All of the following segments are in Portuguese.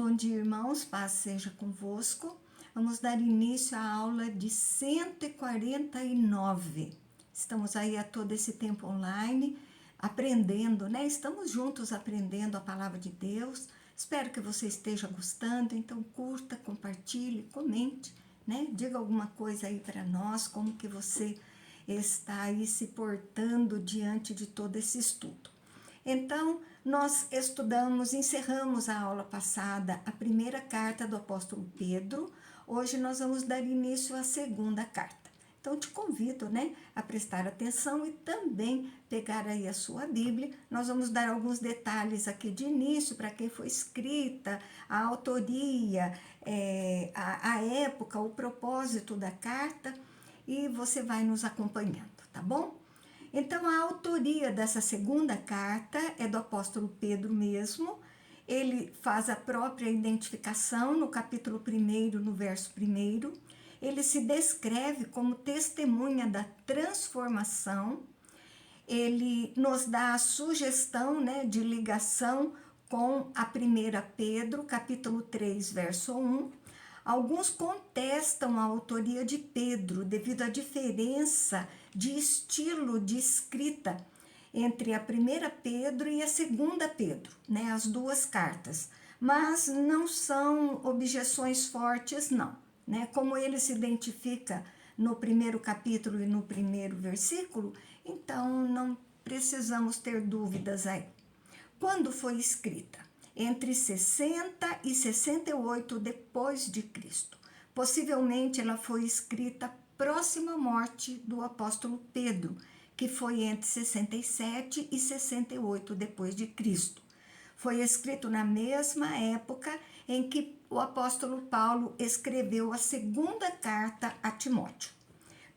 Bom dia, irmãos, paz seja convosco. Vamos dar início à aula de 149. Estamos aí a todo esse tempo online, aprendendo, né? Estamos juntos aprendendo a palavra de Deus. Espero que você esteja gostando, então curta, compartilhe, comente, né? Diga alguma coisa aí para nós, como que você está aí se portando diante de todo esse estudo. Então, nós encerramos a aula passada a primeira carta do apóstolo Pedro. Hoje nós vamos dar início à segunda carta. Então, te convido, né, a prestar atenção e também pegar aí a sua Bíblia. Nós vamos dar alguns detalhes aqui de início para quem foi escrita, a autoria, a época, o propósito da carta, e você vai nos acompanhando, tá bom? Então, a autoria dessa segunda carta é do apóstolo Pedro mesmo. Ele faz a própria identificação no capítulo 1, no verso 1. Ele se descreve como testemunha da transformação. Ele nos dá a sugestão, né, de ligação com a 1 Pedro, capítulo 3, verso 1. Alguns contestam a autoria de Pedro devido à diferença de estilo de escrita entre a 1 Pedro e a 2 Pedro, né, as duas cartas. Mas não são objeções fortes, não. Né? Como ele se identifica no primeiro capítulo e no primeiro versículo, então não precisamos ter dúvidas aí. Quando foi escrita? Entre 60 e 68 depois de Cristo. Possivelmente ela foi escrita próxima à morte do apóstolo Pedro, que foi entre 67 e 68 depois de Cristo. Foi escrito na mesma época em que o apóstolo Paulo escreveu a segunda carta a Timóteo.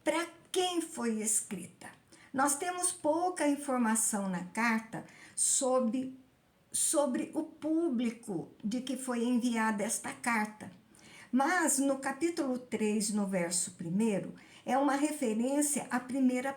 Para quem foi escrita? Nós temos pouca informação na carta sobre o público de que foi enviada esta carta. Mas no capítulo 3, no verso 1, é uma referência a 1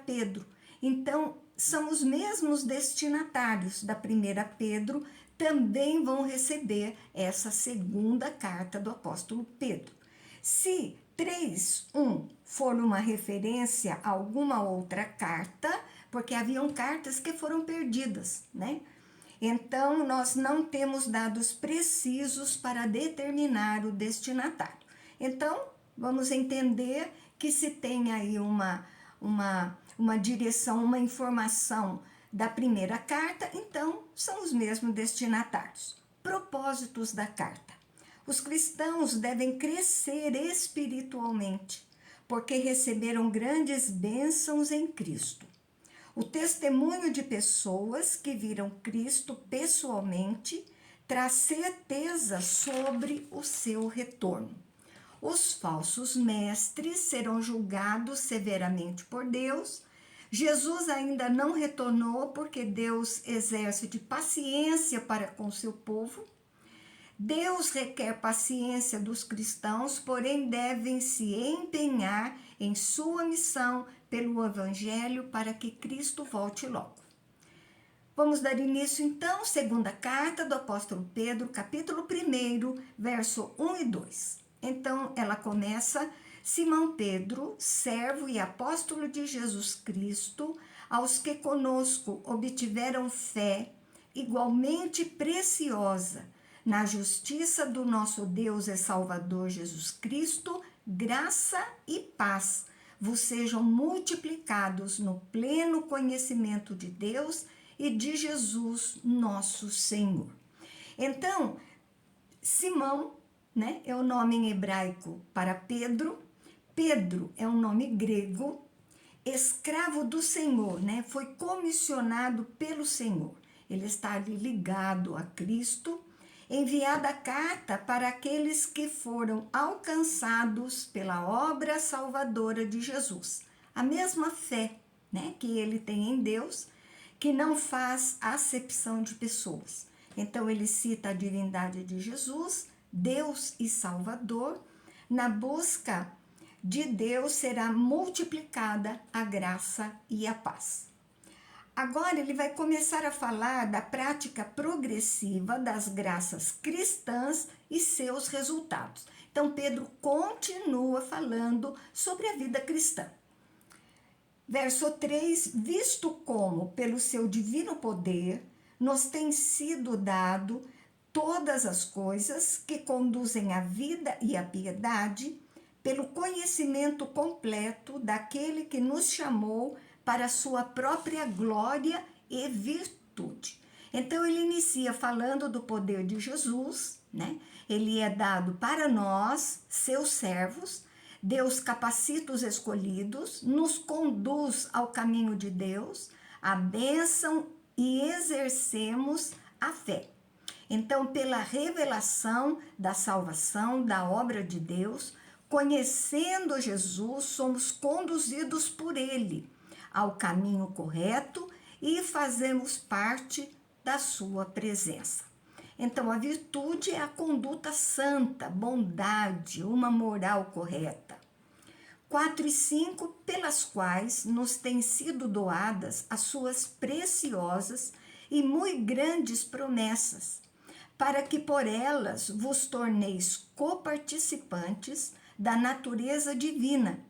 Pedro. Então, são os mesmos destinatários da 1 Pedro também vão receber essa segunda carta do apóstolo Pedro. Se 3:1 for uma referência a alguma outra carta, porque haviam cartas que foram perdidas, né? Então, nós não temos dados precisos para determinar o destinatário. Então, vamos entender que se tem aí uma direção, uma informação da primeira carta, então são os mesmos destinatários. Propósitos da carta. Os cristãos devem crescer espiritualmente, porque receberam grandes bênçãos em Cristo. O testemunho de pessoas que viram Cristo pessoalmente traz certeza sobre o seu retorno. Os falsos mestres serão julgados severamente por Deus. Jesus ainda não retornou porque Deus exerce de paciência para com seu povo. Deus requer paciência dos cristãos, porém devem se empenhar em sua missão pelo Evangelho para que Cristo volte logo. Vamos dar início então, segunda carta do apóstolo Pedro, capítulo 1, verso 1 e 2. Então ela começa: Simão Pedro, servo e apóstolo de Jesus Cristo, aos que conosco obtiveram fé igualmente preciosa, na justiça do nosso Deus e Salvador Jesus Cristo, graça e paz vos sejam multiplicados no pleno conhecimento de Deus e de Jesus nosso Senhor. Então, Simão, né, é o nome em hebraico para Pedro. Pedro é um nome grego, escravo do Senhor, né, foi comissionado pelo Senhor. Ele está ali ligado a Cristo. Enviada a carta para aqueles que foram alcançados pela obra salvadora de Jesus. A mesma fé, né, que ele tem em Deus, que não faz acepção de pessoas. Então ele cita a divindade de Jesus, Deus e Salvador. Na busca de Deus será multiplicada a graça e a paz. Agora ele vai começar a falar da prática progressiva das graças cristãs e seus resultados. Então, Pedro continua falando sobre a vida cristã. Verso 3: visto como, pelo seu divino poder, nos tem sido dado todas as coisas que conduzem à vida e à piedade, pelo conhecimento completo daquele que nos chamou para a sua própria glória e virtude. Então ele inicia falando do poder de Jesus, né? Ele é dado para nós, seus servos. Deus capacita os escolhidos, nos conduz ao caminho de Deus, a bênção e exercemos a fé. Então, pela revelação da salvação, da obra de Deus, conhecendo Jesus, somos conduzidos por Ele ao caminho correto e fazemos parte da sua presença. Então, a virtude é a conduta santa, bondade, uma moral correta. 4 e 5, pelas quais nos têm sido doadas as suas preciosas e muito grandes promessas, para que por elas vos torneis coparticipantes da natureza divina,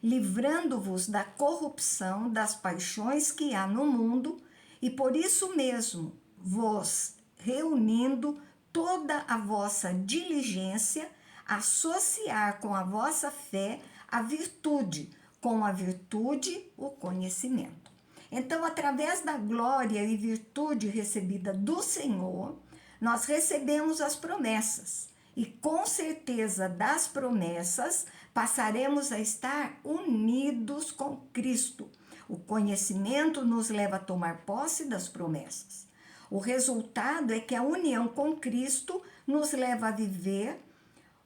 livrando-vos da corrupção das paixões que há no mundo, e por isso mesmo vos reunindo toda a vossa diligência, associar com a vossa fé a virtude, com a virtude o conhecimento. Então, através da glória e virtude recebida do Senhor, nós recebemos as promessas. E com certeza das promessas, passaremos a estar unidos com Cristo. O conhecimento nos leva a tomar posse das promessas. O resultado é que a união com Cristo nos leva a viver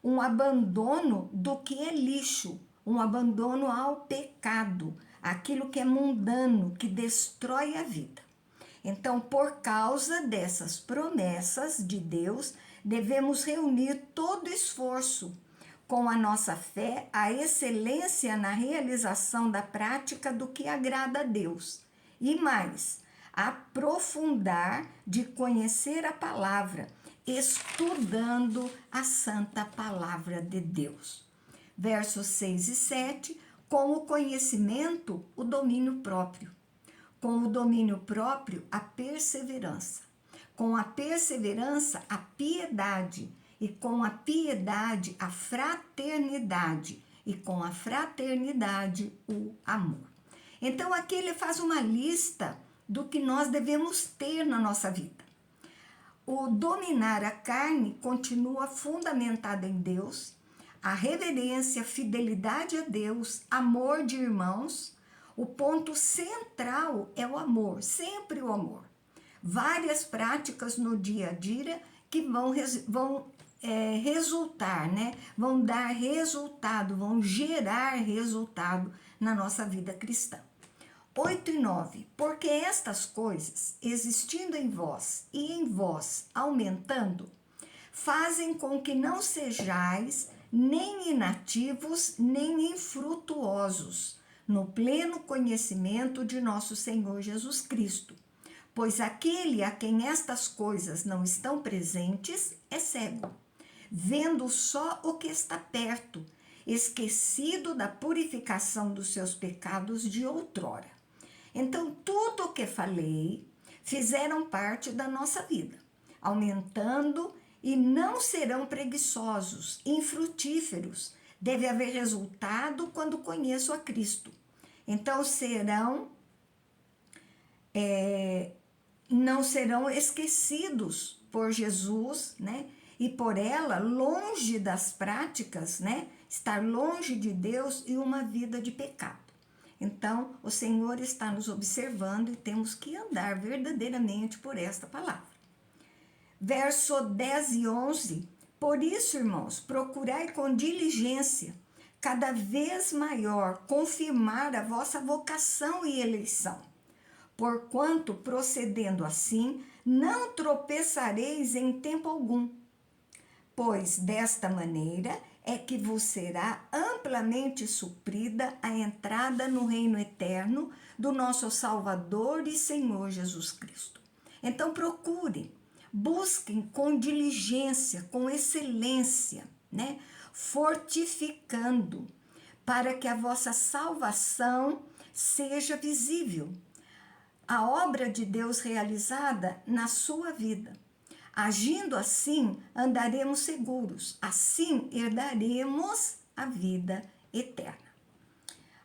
um abandono do que é lixo, um abandono ao pecado, aquilo que é mundano, que destrói a vida. Então, por causa dessas promessas de Deus, devemos reunir todo esforço com a nossa fé, a excelência na realização da prática do que agrada a Deus. E mais, aprofundar de conhecer a palavra, estudando a santa palavra de Deus. Versos 6 e 7, com o conhecimento, o domínio próprio. Com o domínio próprio, a perseverança. Com a perseverança, a piedade. E com a piedade, a fraternidade. E com a fraternidade, o amor. Então, aqui ele faz uma lista do que nós devemos ter na nossa vida. O dominar a carne continua fundamentado em Deus, a reverência, fidelidade a Deus, amor de irmãos. O ponto central é o amor, sempre o amor. Várias práticas no dia a dia que vão resultar, né? Vão dar resultado, vão gerar resultado na nossa vida cristã. 8 e 9, porque estas coisas, existindo em vós e em vós aumentando, fazem com que não sejais nem inativos, nem infrutuosos, no pleno conhecimento de nosso Senhor Jesus Cristo. Pois aquele a quem estas coisas não estão presentes é cego, vendo só o que está perto, esquecido da purificação dos seus pecados de outrora. Então, tudo o que falei fizeram parte da nossa vida, aumentando e não serão preguiçosos, infrutíferos. Deve haver resultado quando conheço a Cristo. Então, não serão esquecidos por Jesus, né? E por ela, longe das práticas, né? Estar longe de Deus e uma vida de pecado. Então, o Senhor está nos observando e temos que andar verdadeiramente por esta palavra. Verso 10 e 11. Por isso, irmãos, procurai com diligência, cada vez maior, confirmar a vossa vocação e eleição. Porquanto, procedendo assim, não tropeçareis em tempo algum. Pois, desta maneira, é que vos será amplamente suprida a entrada no reino eterno do nosso Salvador e Senhor Jesus Cristo. Então procurem, busquem com diligência, com excelência, né? Fortificando, para que a vossa salvação seja visível. A obra de Deus realizada na sua vida. Agindo assim, andaremos seguros, assim herdaremos a vida eterna.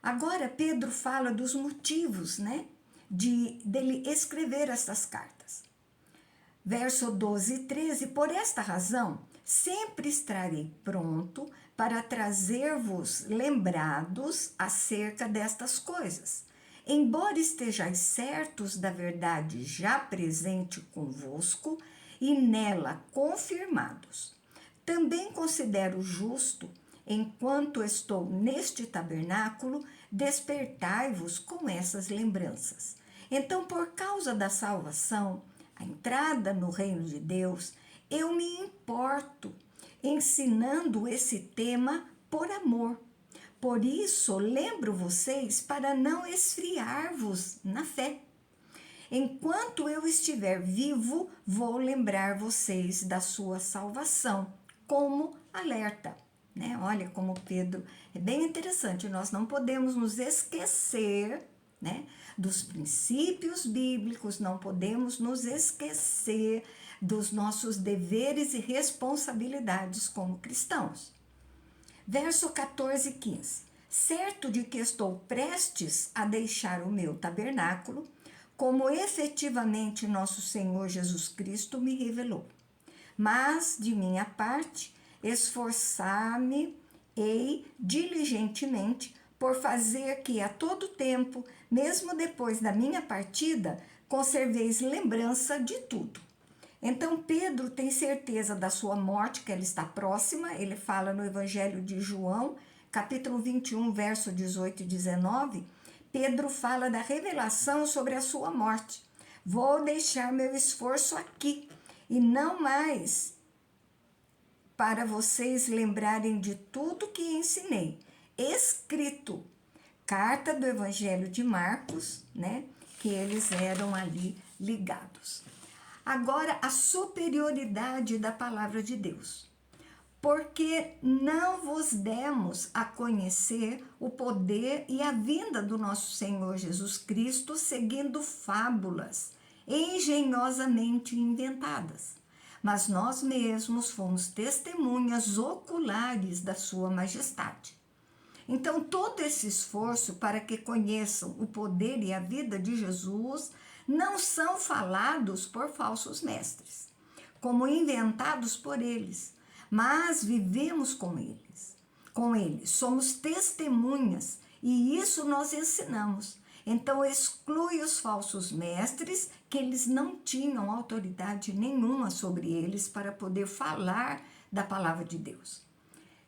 Agora, Pedro fala dos motivos, né, dele escrever essas cartas. Verso 12 e 13, por esta razão, sempre estarei pronto para trazer-vos lembrados acerca destas coisas, embora estejais certos da verdade já presente convosco e nela confirmados. Também considero justo, enquanto estou neste tabernáculo, despertai-vos com essas lembranças. Então, por causa da salvação, a entrada no reino de Deus, eu me importo ensinando esse tema por amor. Por isso, lembro vocês para não esfriar-vos na fé. Enquanto eu estiver vivo, vou lembrar vocês da sua salvação, como alerta. Né? Olha como Pedro, é bem interessante, nós não podemos nos esquecer, né, dos princípios bíblicos, não podemos nos esquecer dos nossos deveres e responsabilidades como cristãos. Verso 14 e 15. Certo de que estou prestes a deixar o meu tabernáculo, como efetivamente nosso Senhor Jesus Cristo me revelou. Mas, de minha parte, esforçar-me-ei diligentemente por fazer que a todo tempo, mesmo depois da minha partida, conserveis lembrança de tudo. Então Pedro tem certeza da sua morte, que ela está próxima. Ele fala no Evangelho de João, capítulo 21, verso 18 e 19, Pedro fala da revelação sobre a sua morte. Vou deixar meu esforço aqui, e não mais para vocês lembrarem de tudo que ensinei. Escrito, carta do Evangelho de Marcos, né? Que eles eram ali ligados. Agora, a superioridade da palavra de Deus. Porque não vos demos a conhecer o poder e a vinda do nosso Senhor Jesus Cristo seguindo fábulas engenhosamente inventadas, mas nós mesmos fomos testemunhas oculares da sua majestade. Então, todo esse esforço para que conheçam o poder e a vida de Jesus não são falados por falsos mestres, como inventados por eles, mas vivemos com eles. Com eles, somos testemunhas e isso nós ensinamos. Então, exclui os falsos mestres, que eles não tinham autoridade nenhuma sobre eles para poder falar da palavra de Deus.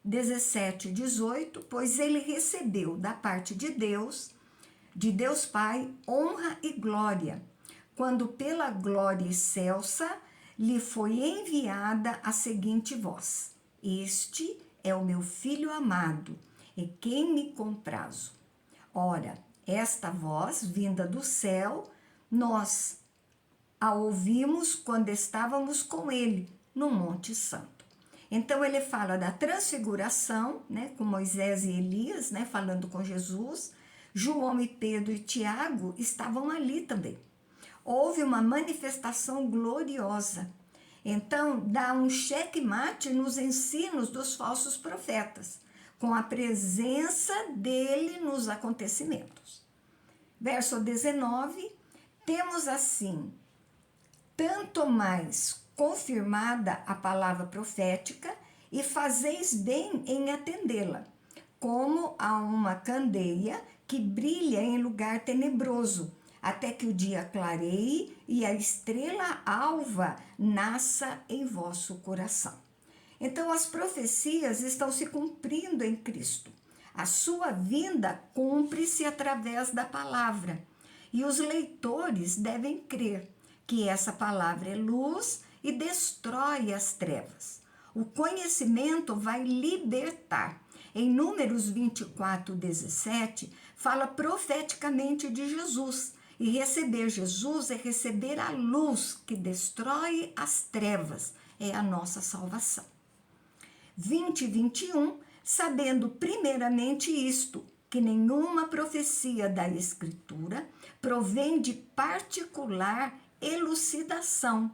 17 e 18, pois ele recebeu da parte de Deus Pai, honra e glória, quando pela glória excelsa lhe foi enviada a seguinte voz: Este é o meu Filho amado, em quem me comprazo. Ora, esta voz, vinda do céu, nós a ouvimos quando estávamos com ele no Monte Santo. Então, ele fala da transfiguração, né, com Moisés e Elias, né, falando com Jesus. João e Pedro e Tiago estavam ali também. Houve uma manifestação gloriosa. Então, dá um checkmate nos ensinos dos falsos profetas, com a presença dele nos acontecimentos. Verso 19, temos assim, tanto mais confirmada a palavra profética, e fazeis bem em atendê-la, como a uma candeia que brilha em lugar tenebroso, até que o dia clareie e a estrela alva nasça em vosso coração. Então, as profecias estão se cumprindo em Cristo. A sua vinda cumpre-se através da palavra. E os leitores devem crer que essa palavra é luz e destrói as trevas. O conhecimento vai libertar. Em Números 24:17, fala profeticamente de Jesus. E receber Jesus é receber a luz que destrói as trevas, é a nossa salvação. 20:21, sabendo primeiramente isto, que nenhuma profecia da Escritura provém de particular elucidação,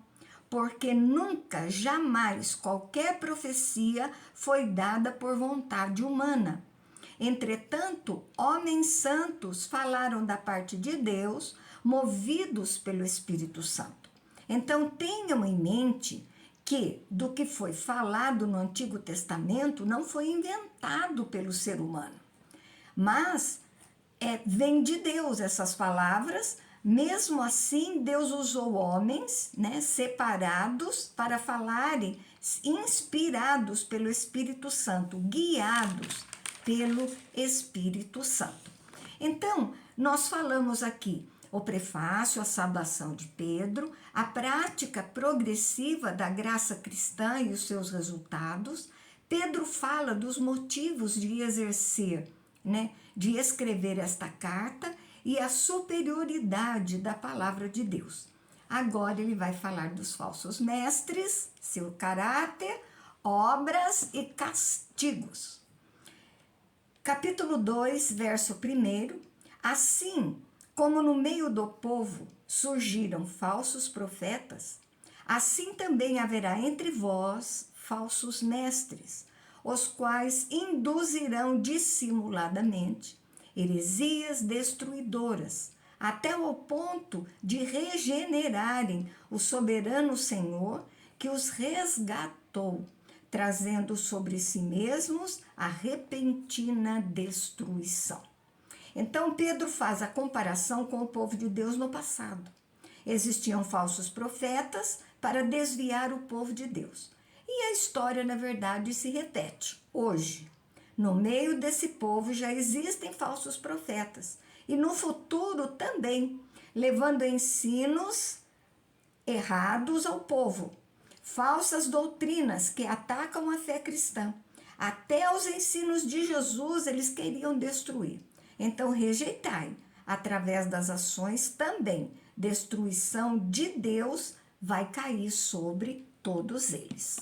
porque nunca, jamais qualquer profecia foi dada por vontade humana. Entretanto, homens santos falaram da parte de Deus, movidos pelo Espírito Santo. Então, tenham em mente que do que foi falado no Antigo Testamento não foi inventado pelo ser humano, mas vem de Deus essas palavras. Mesmo assim, Deus usou homens, separados para falarem, inspirados pelo Espírito Santo, guiados pelo Espírito Santo. Então, nós falamos aqui o prefácio, a saudação de Pedro, a prática progressiva da graça cristã e os seus resultados. Pedro fala dos motivos de exercer, de escrever esta carta e a superioridade da palavra de Deus. Agora ele vai falar dos falsos mestres, seu caráter, obras e castigos. Capítulo 2, verso 1. Assim como no meio do povo surgiram falsos profetas, assim também haverá entre vós falsos mestres, os quais induzirão dissimuladamente heresias destruidoras, até o ponto de regenerarem o soberano Senhor que os resgatou, trazendo sobre si mesmos a repentina destruição. Então, Pedro faz a comparação com o povo de Deus no passado. Existiam falsos profetas para desviar o povo de Deus. E a história, na verdade, se repete hoje. No meio desse povo já existem falsos profetas. E no futuro também, levando ensinos errados ao povo. Falsas doutrinas que atacam a fé cristã. Até os ensinos de Jesus eles queriam destruir. Então, rejeitai, através das ações também, destruição de Deus vai cair sobre todos eles.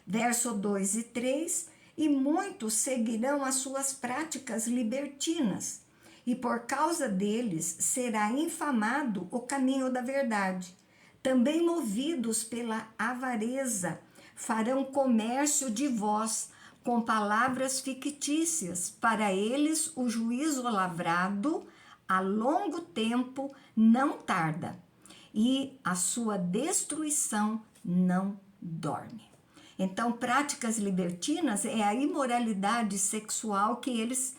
Verso 2 e 3, e muitos seguirão as suas práticas libertinas, e por causa deles será infamado o caminho da verdade. Também movidos pela avareza, farão comércio de vós, com palavras fictícias, para eles o juízo lavrado a longo tempo não tarda, e a sua destruição não dorme. Então, práticas libertinas é a imoralidade sexual que eles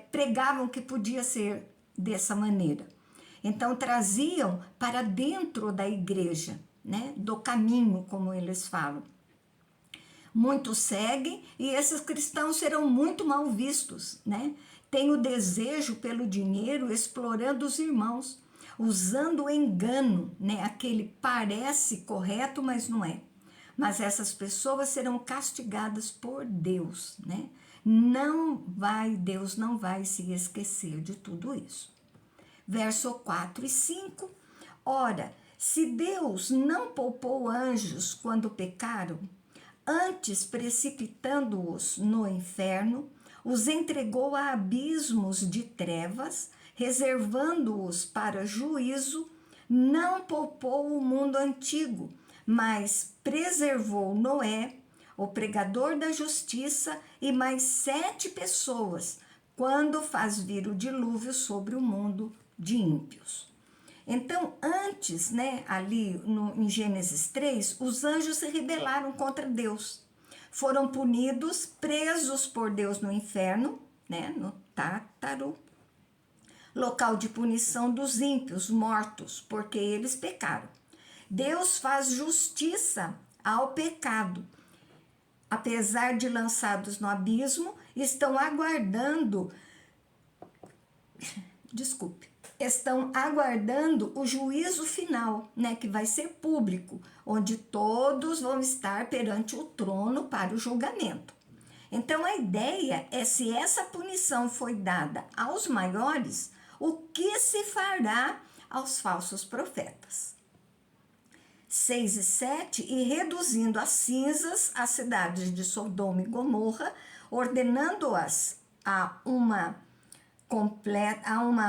pregavam que podia ser dessa maneira. Então, traziam para dentro da igreja, do caminho, como eles falam. Muitos seguem e esses cristãos serão muito mal vistos, Tem o desejo pelo dinheiro, explorando os irmãos, usando o engano, Aquele parece correto, mas não é. Mas essas pessoas serão castigadas por Deus, Deus não vai se esquecer de tudo isso. Verso 4 e 5. Ora, se Deus não poupou anjos quando pecaram, antes precipitando-os no inferno, os entregou a abismos de trevas, reservando-os para juízo, não poupou o mundo antigo, mas preservou Noé, o pregador da justiça, e mais 7 pessoas, quando faz vir o dilúvio sobre o mundo de ímpios. Então, antes, ali em Gênesis 3, os anjos se rebelaram contra Deus. Foram punidos, presos por Deus no inferno, no Tártaro, local de punição dos ímpios, mortos, porque eles pecaram. Deus faz justiça ao pecado. Apesar de lançados no abismo, estão aguardando, estão aguardando o juízo final, né, que vai ser público, onde todos vão estar perante o trono para o julgamento. Então, a ideia é, se essa punição foi dada aos maiores, o que se fará aos falsos profetas? 6 e 7, e reduzindo a cinzas as cidades de Sodoma e Gomorra, ordenando-as a uma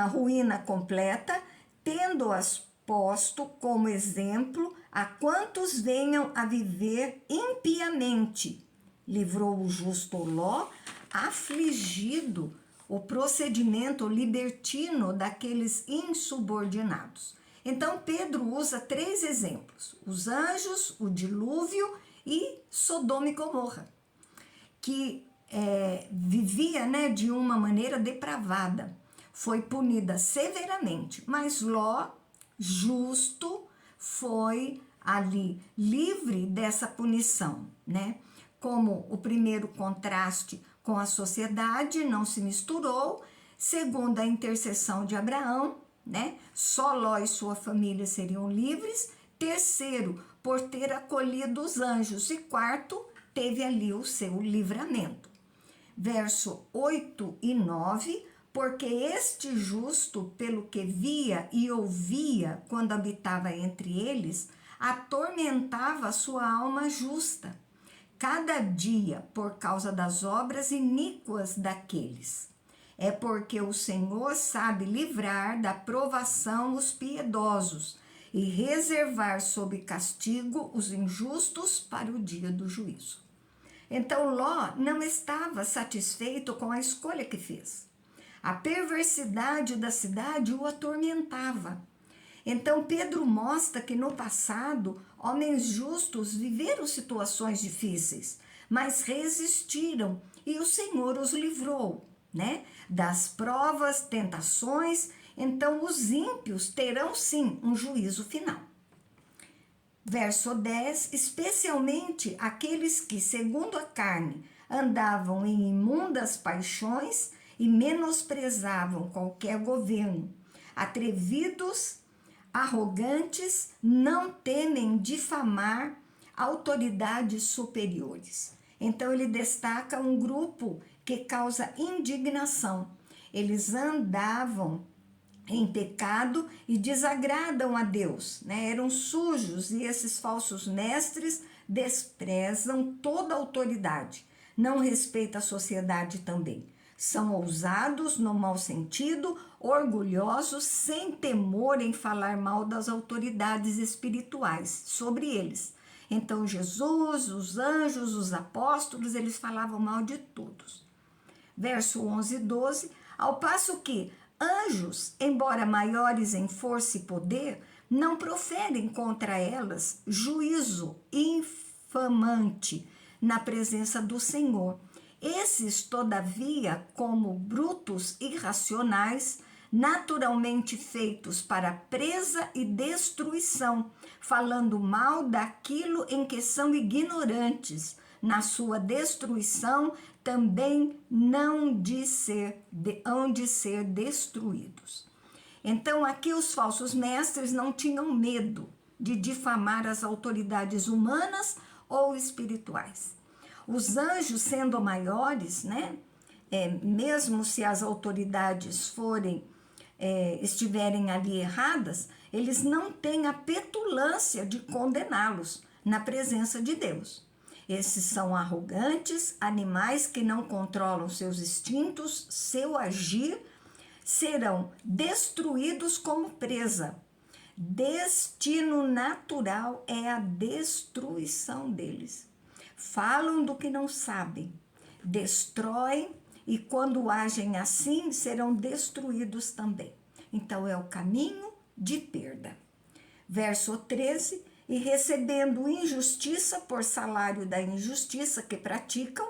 ruína completa, tendo-as posto como exemplo a quantos venham a viver impiamente. Livrou o justo Ló, afligido o procedimento libertino daqueles insubordinados. Então, Pedro usa 3 exemplos: os anjos, o dilúvio e Sodoma e Gomorra, que vivia, né, de uma maneira depravada. Foi punida severamente, mas Ló, justo, foi ali livre dessa punição, né? Como o primeiro contraste com a sociedade não se misturou, segundo a intercessão de Abraão, né? Só Ló e sua família seriam livres. Terceiro, por ter acolhido os anjos. E quarto, teve ali o seu livramento. Verso 8 e 9, porque este justo, pelo que via e ouvia quando habitava entre eles, atormentava a sua alma justa, cada dia por causa das obras iníquas daqueles. É porque o Senhor sabe livrar da provação os piedosos e reservar sob castigo os injustos para o dia do juízo. Então, Ló não estava satisfeito com a escolha que fez. A perversidade da cidade o atormentava. Então, Pedro mostra que no passado, homens justos viveram situações difíceis, mas resistiram e o Senhor os livrou, né, das provas, tentações. Então, os ímpios terão sim um juízo final. Verso 10, especialmente aqueles que, segundo a carne, andavam em imundas paixões e menosprezavam qualquer governo, atrevidos, arrogantes, não temem difamar autoridades superiores. Então, ele destaca um grupo que causa indignação. Eles andavam em pecado e desagradam a Deus, né? Eram sujos, e esses falsos mestres desprezam toda autoridade, não respeitam a sociedade também. São ousados no mau sentido, orgulhosos, sem temor em falar mal das autoridades espirituais sobre eles. Então, Jesus, os anjos, os apóstolos, eles falavam mal de todos. Verso 11 e 12, ao passo que anjos, embora maiores em força e poder, não proferem contra elas juízo infamante na presença do Senhor. Esses, todavia, como brutos irracionais, naturalmente feitos para presa e destruição, falando mal daquilo em que são ignorantes, na sua destruição também hão de ser destruídos. Então, aqui os falsos mestres não tinham medo de difamar as autoridades humanas ou espirituais. Os anjos, sendo maiores, né, mesmo se as autoridades estiverem ali erradas, eles não têm a petulância de condená-los na presença de Deus. Esses são arrogantes, animais que não controlam seus instintos, seu agir, serão destruídos como presa. Destino natural é a destruição deles. Falam do que não sabem, destroem, e quando agem assim, serão destruídos também. Então, é o caminho de perda. Verso 13, e recebendo injustiça por salário da injustiça que praticam,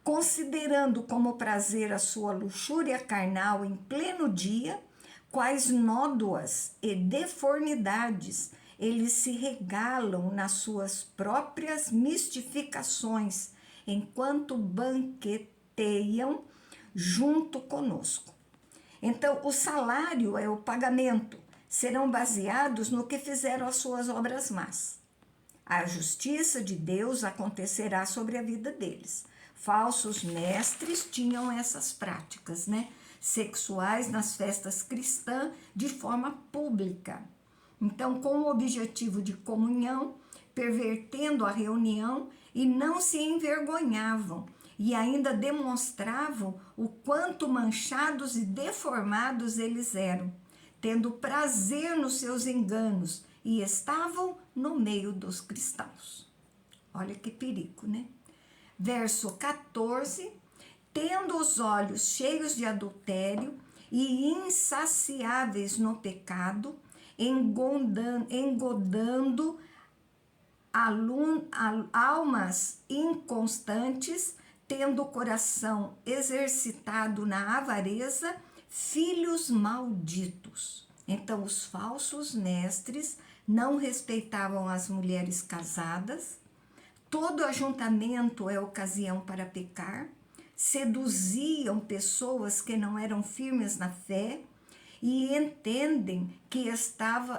considerando como prazer a sua luxúria carnal em pleno dia, quais nódoas e deformidades eles se regalam nas suas próprias mistificações, enquanto banqueteiam junto conosco. Então, o salário é o pagamento, serão baseados no que fizeram as suas obras más. A justiça de Deus acontecerá sobre a vida deles. Falsos mestres tinham essas práticas, né? Sexuais nas festas cristãs de forma pública. Então, com o objetivo de comunhão, pervertendo a reunião e não se envergonhavam e ainda demonstravam o quanto manchados e deformados eles eram, tendo prazer nos seus enganos e estavam no meio dos cristãos. Olha que perigo, né? Verso 14, tendo os olhos cheios de adultério e insaciáveis no pecado, engodando almas inconstantes, tendo o coração exercitado na avareza, filhos malditos. Então, os falsos mestres não respeitavam as mulheres casadas, todo ajuntamento é ocasião para pecar, seduziam pessoas que não eram firmes na fé e entendem que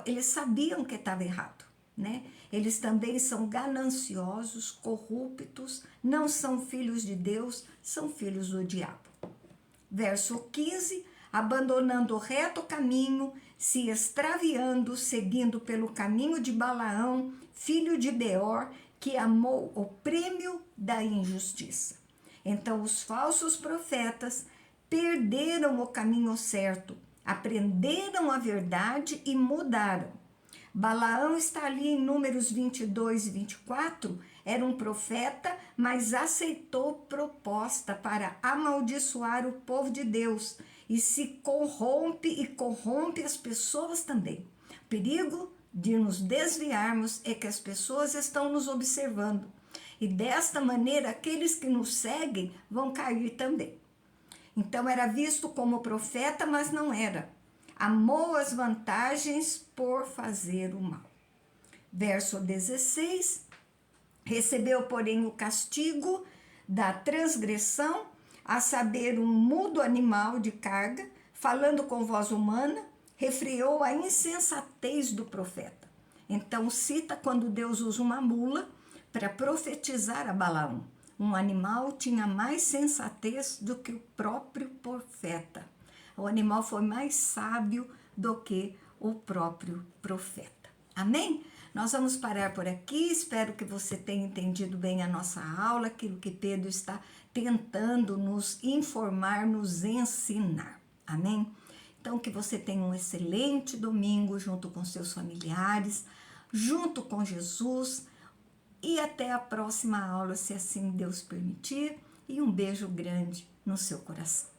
eles sabiam que estava errado, né? Eles também são gananciosos, corruptos, não são filhos de Deus, são filhos do diabo. Verso 15, abandonando o reto caminho, se extraviando, seguindo pelo caminho de Balaão, filho de Beor, que amou o prêmio da injustiça. Então os falsos profetas perderam o caminho certo, aprenderam a verdade e mudaram. Balaão está ali em Números 22 e 24, era um profeta, mas aceitou proposta para amaldiçoar o povo de Deus e se corrompe as pessoas também. O perigo de nos desviarmos é que as pessoas estão nos observando e desta maneira aqueles que nos seguem vão cair também. Então era visto como profeta, mas não era. Amou as vantagens por fazer o mal. Verso 16, recebeu, porém, o castigo da transgressão, a saber, um mudo animal de carga, falando com voz humana, refreou a insensatez do profeta. Então cita quando Deus usa uma mula para profetizar a Balaão. Um animal tinha mais sensatez do que o próprio profeta. O animal foi mais sábio do que o próprio profeta. Amém? Nós vamos parar por aqui. Espero que você tenha entendido bem a nossa aula, aquilo que Pedro está tentando nos informar, nos ensinar. Amém? Então, que você tenha um excelente domingo junto com seus familiares, junto com Jesus. E até a próxima aula, se assim Deus permitir. E um beijo grande no seu coração.